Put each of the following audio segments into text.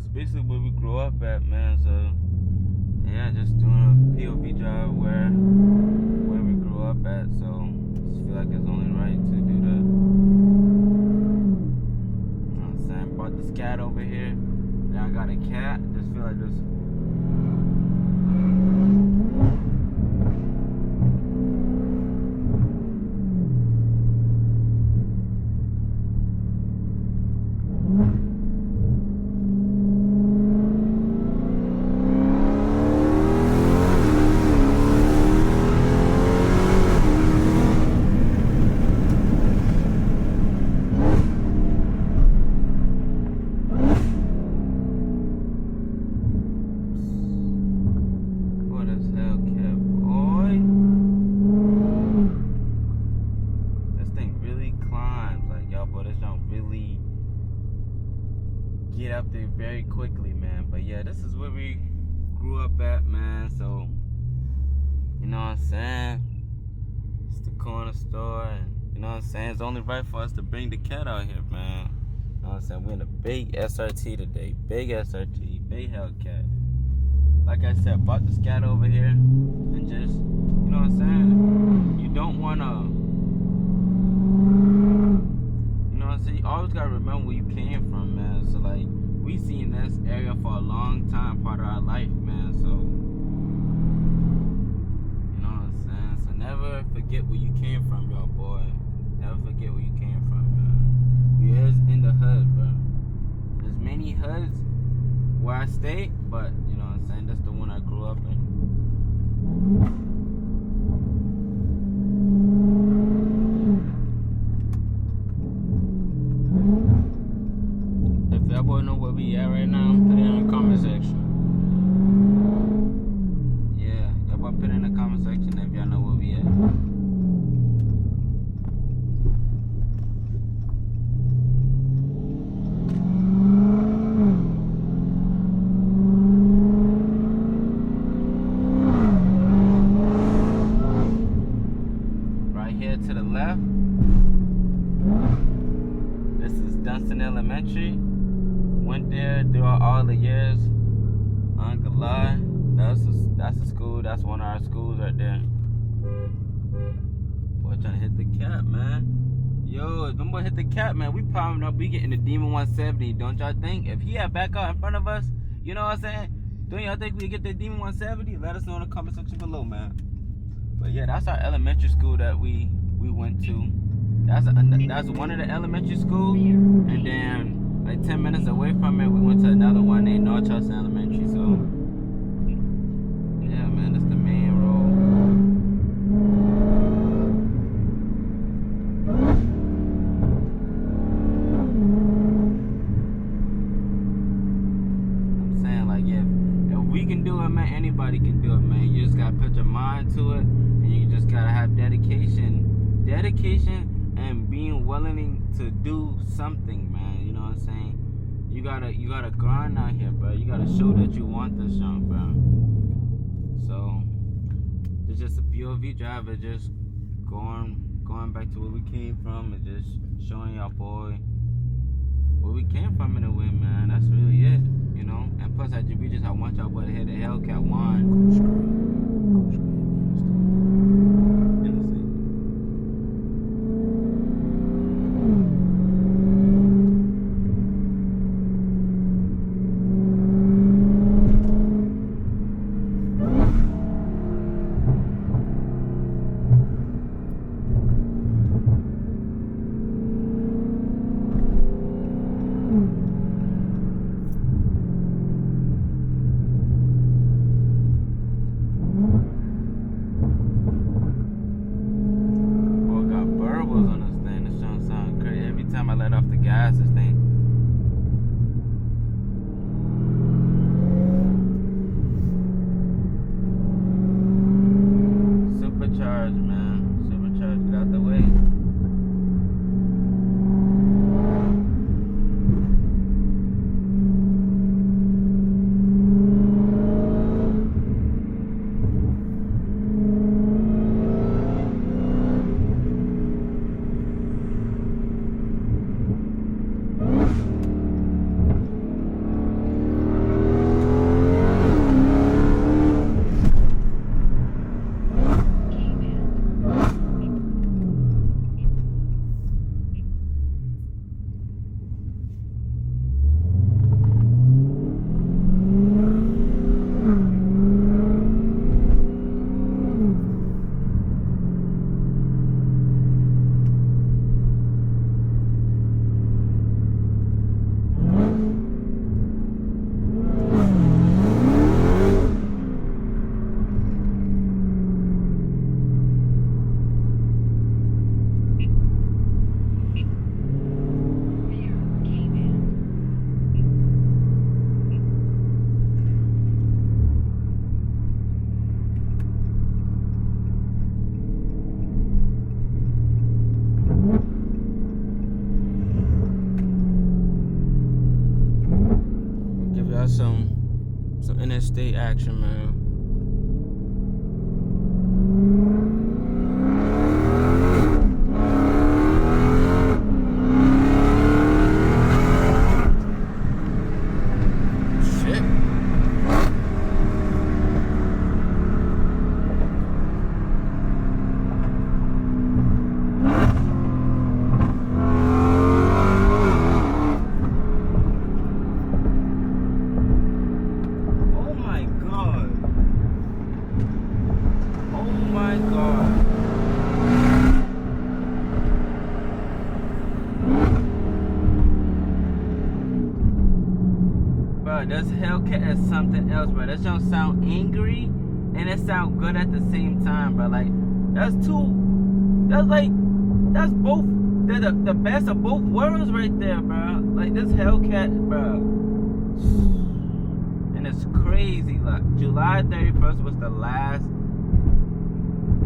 is basically where we grew up at, man. So, yeah, just doing a POV drive where we grew up at. So, just feel like it's only right to do that. You know what I'm saying? Bought this cat over here. Now I got a cat. Just feel like this. Get up there very quickly, man. But yeah, this is where we grew up at, man. So, you know what I'm saying? It's the corner store, and you know what I'm saying? It's only right for us to bring the cat out here, man. You know what I'm saying? We're in a big SRT today. Big SRT, big Hellcat. Like I said, bought this cat over here, and just, you know what I'm saying? You don't wanna, you know what I'm saying? You always gotta remember where you came from, man. So like, we seen this area for a long time, part of our life, man. So, you know what I'm saying? So never forget where you came from, y'all, boy. Never forget where you came from, man. We is in the hood, bro. There's many hoods where I stay, but you know what I'm saying? That's the one I grew up in. If y'all boy know where we at right now, put it in the comment section. Yeah, y'all boy put it in the comment section if y'all know where we at. Right here to the left, this is Dunston Elementary. Went there throughout all the years. I ain't gonna lie, that's a school. That's one of our schools right there. Boy, trying to hit the cap, man. Yo, them boy hit the cap, man. We popping up. We getting the Demon 170. Don't y'all think? If he had back out in front of us, you know what I'm saying? Don't y'all think we get the Demon 170? Let us know in the comment section below, man. But yeah, that's our elementary school that we went to. That's one of the elementary schools, and then like 10 minutes away from it, we went to another one named North Charleston Elementary. So, yeah, man, that's the main road. I'm saying, like, if we can do it, man, anybody can do it, man. You just gotta put your mind to it, and you just gotta have dedication, and being willing to do something, man. You know what I'm saying? You gotta grind out here, bro. You gotta show that you want this junk, bro. So it's just a POV driver, just going back to where we came from, and just showing y'all boy where we came from in a way, man. That's really it, you know. And plus, I want y'all boy to hit the Hellcat one. interstate action, man. This Hellcat is something else, bro. That don't sound angry and it sound good at the same time, bro. Like that's both. They're the best of both worlds right there, bro. Like this Hellcat, bro. And it's crazy. Like July 31st was the last,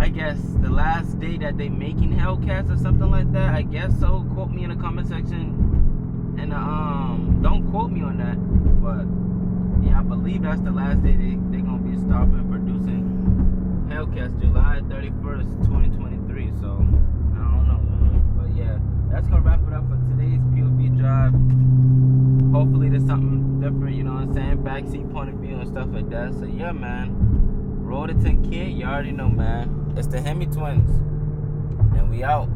I guess, the last day that they making Hellcats or something like that. I guess so. Quote me in the comment section. And don't quote me on that, but yeah, I believe that's the last day they gonna be stopping producing Hellcats, July 31st, 2023. So I don't know, man. But yeah, that's gonna wrap it up for today's POV drive. Hopefully there's something different, you know what I'm saying? Backseat point of view and stuff like that. So yeah, man. Roll to 10K, you already know, man. It's the Hemi twins, and we out.